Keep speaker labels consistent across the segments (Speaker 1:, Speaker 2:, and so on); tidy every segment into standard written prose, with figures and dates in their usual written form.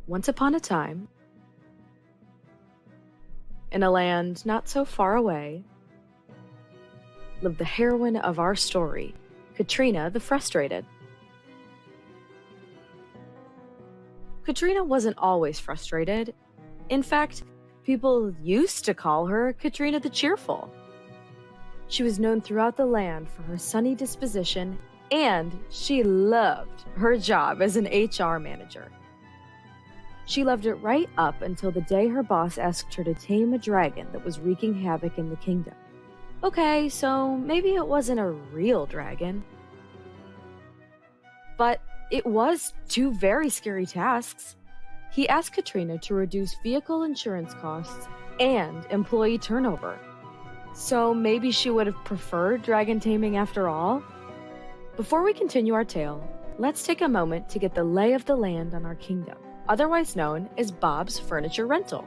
Speaker 1: Once upon a time, in a land not so far away, lived the heroine of our story, Katrina the Frustrated. Katrina wasn't always frustrated. In fact, people used to call her Katrina the Cheerful. She was known throughout the land for her sunny disposition, and she loved her job as an HR manager. She loved it right up until the day her boss asked her to tame a dragon that was wreaking havoc in the kingdom. Okay, so maybe it wasn't a real dragon, but it was two very scary tasks. He asked Katrina to reduce vehicle insurance costs and employee turnover. So maybe she would have preferred dragon taming after all? Before we continue our tale, let's take a moment to get the lay of the land on our kingdom, otherwise known as Bob's Furniture Rental.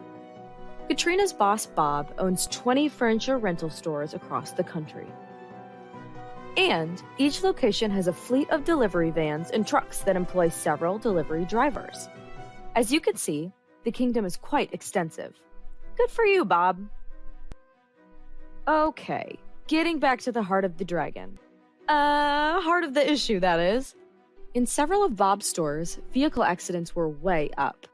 Speaker 1: Katrina's boss, Bob, owns 20 furniture rental stores across the country. And each location has a fleet of delivery vans and trucks that employ several delivery drivers. As you can see, the kingdom is quite extensive. Good for you, Bob. Okay, getting back to the heart of the dragon. Heart of the issue, that is. In several of Bob's stores, vehicle accidents were way up,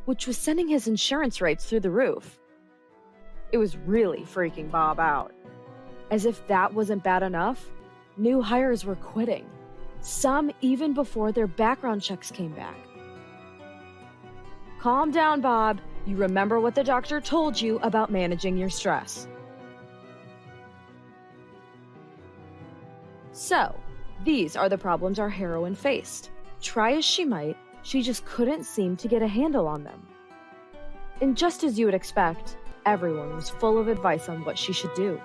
Speaker 1: which was sending his insurance rates through the roof. It was really freaking Bob out. As if that wasn't bad enough, new hires were quitting, some even before their background checks came back. Calm down, Bob. You remember what the doctor told you about managing your stress. So, these are the problems our heroine faced. Try as she might, she just couldn't seem to get a handle on them. And just as you would expect, everyone was full of advice on what she should do.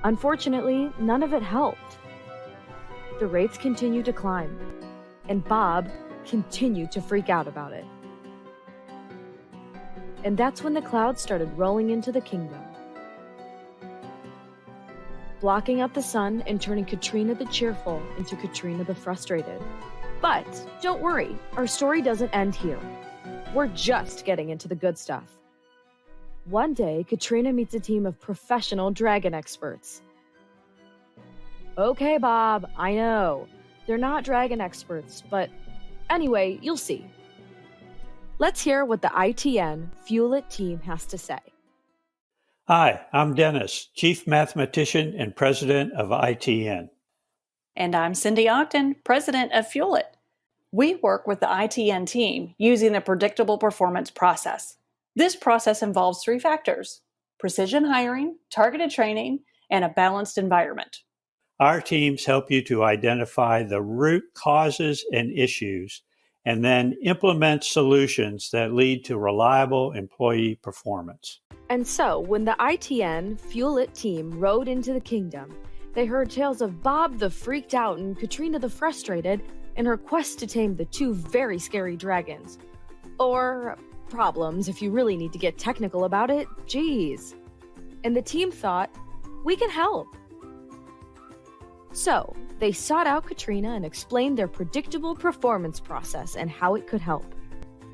Speaker 1: Unfortunately, none of it helped. The rates continued to climb, and Bob continued to freak out about it. And that's when the clouds started rolling into the kingdom, blocking out the sun and turning Katrina the Cheerful into Katrina the Frustrated. But don't worry, our story doesn't end here. We're just getting into the good stuff. One day, Katrina meets a team of professional dragon experts. Okay, Bob, I know. They're not dragon experts, but anyway, you'll see. Let's hear what the ITN Fuel It team has to say.
Speaker 2: Hi, I'm Dennis, Chief Mathematician and President of ITN.
Speaker 3: And I'm Cindy Ogden, President of Fuel It. We work with the ITN team using the predictable performance process. This process involves 3 factors: precision hiring, targeted training, and a balanced environment.
Speaker 2: Our teams help you to identify the root causes and issues, and then implement solutions that lead to reliable employee performance.
Speaker 1: And so, when the ITN Fuel It team rode into the kingdom, they heard tales of Bob the Freaked Out and Katrina the Frustrated in her quest to tame the 2 very scary dragons. Or problems, if you really need to get technical about it. Geez. And the team thought, we can help. So, they sought out Katrina and explained their predictable performance process and how it could help.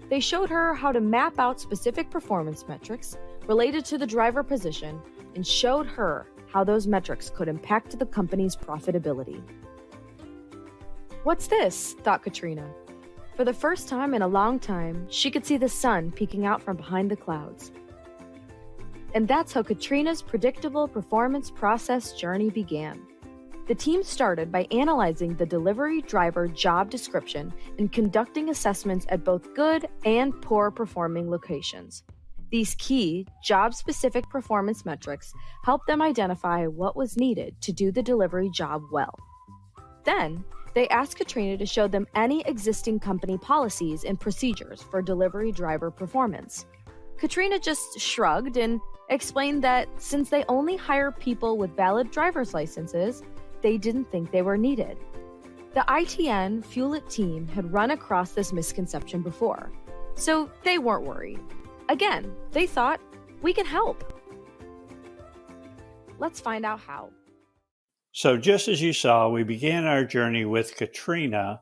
Speaker 1: They showed her how to map out specific performance metrics related to the driver position and showed her how those metrics could impact the company's profitability. What's this? Thought Katrina. For the first time in a long time, she could see the sun peeking out from behind the clouds. And that's how Katrina's predictable performance process journey began. The team started by analyzing the delivery driver job description and conducting assessments at both good and poor performing locations. These key, job-specific performance metrics helped them identify what was needed to do the delivery job well. Then, they asked Katrina to show them any existing company policies and procedures for delivery driver performance. Katrina just shrugged and explained that since they only hire people with valid driver's licenses, they didn't think they were needed. The ITN Fuel It team had run across this misconception before, so they weren't worried. Again, they thought, we can help. Let's find out how.
Speaker 2: So just as you saw, we began our journey with Katrina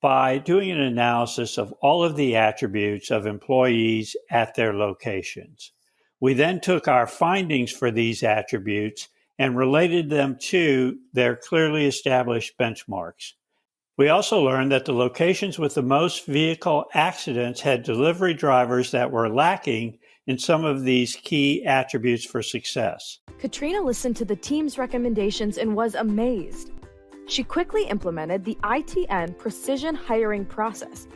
Speaker 2: by doing an analysis of all of the attributes of employees at their locations. We then took our findings for these attributes and related them to their clearly established benchmarks. We also learned that the locations with the most vehicle accidents had delivery drivers that were lacking in some of these key attributes for success.
Speaker 1: Katrina listened to the team's recommendations and was amazed. She quickly implemented the ITN precision hiring process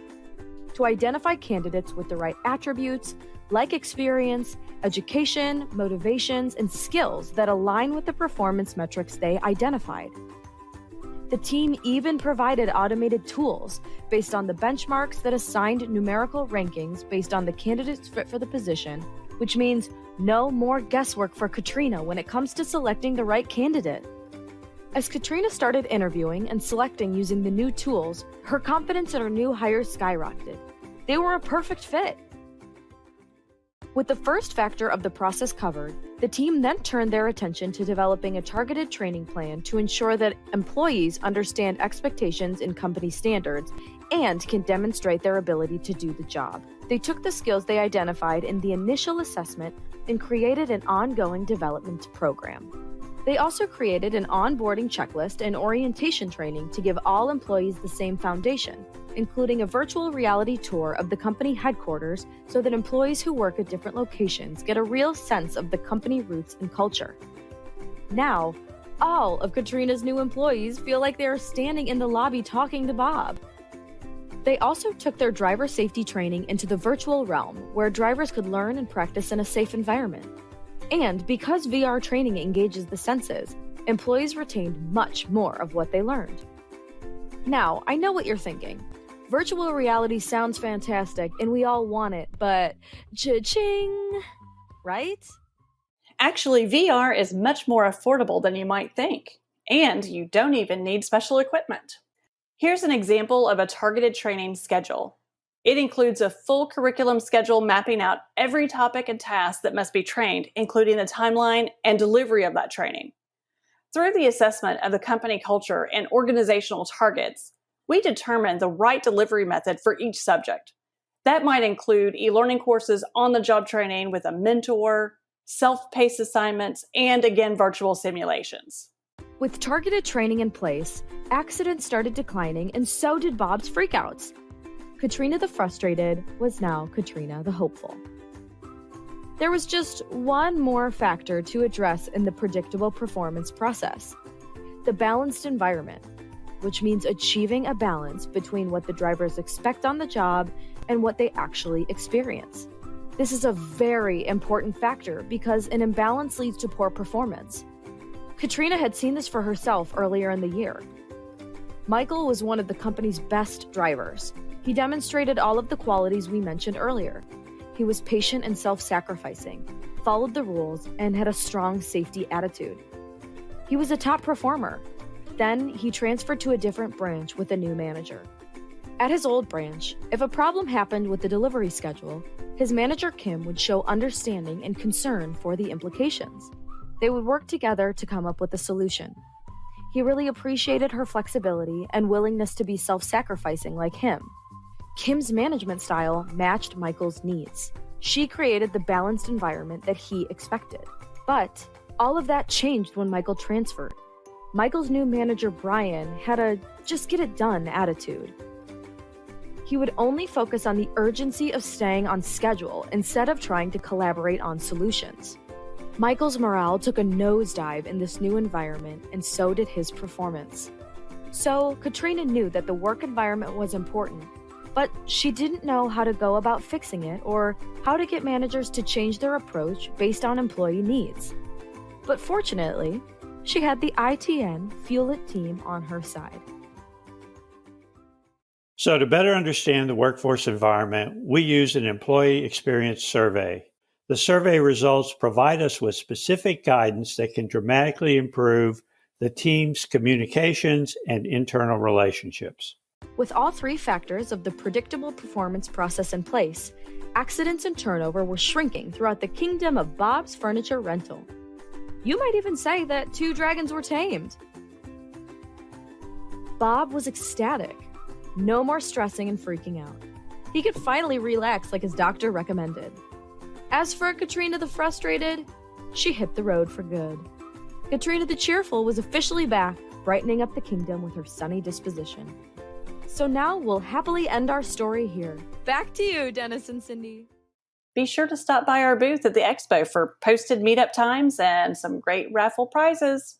Speaker 1: to identify candidates with the right attributes, like experience, education, motivations, and skills that align with the performance metrics they identified. The team even provided automated tools based on the benchmarks that assigned numerical rankings based on the candidate's fit for the position, which means no more guesswork for Katrina when it comes to selecting the right candidate. As Katrina started interviewing and selecting using the new tools, her confidence in her new hires skyrocketed. They were a perfect fit. With the first factor of the process covered, the team then turned their attention to developing a targeted training plan to ensure that employees understand expectations and company standards and can demonstrate their ability to do the job. They took the skills they identified in the initial assessment and created an ongoing development program. They also created an onboarding checklist and orientation training to give all employees the same foundation, including a virtual reality tour of the company headquarters so that employees who work at different locations get a real sense of the company roots and culture. Now, all of Katrina's new employees feel like they are standing in the lobby talking to Bob. They also took their driver safety training into the virtual realm, where drivers could learn and practice in a safe environment. And because VR training engages the senses, employees retained much more of what they learned. Now, I know what you're thinking. Virtual reality sounds fantastic and we all want it, but cha-ching, right?
Speaker 3: Actually, VR is much more affordable than you might think, and you don't even need special equipment. Here's an example of a targeted training schedule. It includes a full curriculum schedule mapping out every topic and task that must be trained, including the timeline and delivery of that training. Through the assessment of the company culture and organizational targets, we determine the right delivery method for each subject. That might include e-learning courses, on-the-job training with a mentor, self-paced assignments, and again, virtual simulations.
Speaker 1: With targeted training in place, accidents started declining and so did Bob's freakouts. Katrina the Frustrated was now Katrina the Hopeful. There was just one more factor to address in the predictable performance process: the balanced environment, which means achieving a balance between what the drivers expect on the job and what they actually experience. This is a very important factor because an imbalance leads to poor performance. Katrina had seen this for herself earlier in the year. Michael was one of the company's best drivers. He demonstrated all of the qualities we mentioned earlier. He was patient and self-sacrificing, followed the rules, and had a strong safety attitude. He was a top performer. Then he transferred to a different branch with a new manager. At his old branch, if a problem happened with the delivery schedule, his manager Kim would show understanding and concern for the implications. They would work together to come up with a solution. He really appreciated her flexibility and willingness to be self-sacrificing like him. Kim's management style matched Michael's needs. She created the balanced environment that he expected. But all of that changed when Michael transferred. Michael's new manager, Brian, had a just-get-it-done attitude. He would only focus on the urgency of staying on schedule instead of trying to collaborate on solutions. Michael's morale took a nosedive in this new environment, and so did his performance. So, Katrina knew that the work environment was important, but she didn't know how to go about fixing it or how to get managers to change their approach based on employee needs. But fortunately, she had the ITN Fuel It team on her side.
Speaker 2: So to better understand the workforce environment, we use an employee experience survey. The survey results provide us with specific guidance that can dramatically improve the team's communications and internal relationships.
Speaker 1: With all three factors of the predictable performance process in place, accidents and turnover were shrinking throughout the kingdom of Bob's Furniture Rental. You might even say that 2 dragons were tamed. Bob was ecstatic. No more stressing and freaking out. He could finally relax like his doctor recommended. As for Katrina the Frustrated, she hit the road for good. Katrina the Cheerful was officially back, brightening up the kingdom with her sunny disposition. So now we'll happily end our story here. Back to you, Dennis and Cindy.
Speaker 3: Be sure to stop by our booth at the expo for posted meetup times and some great raffle prizes.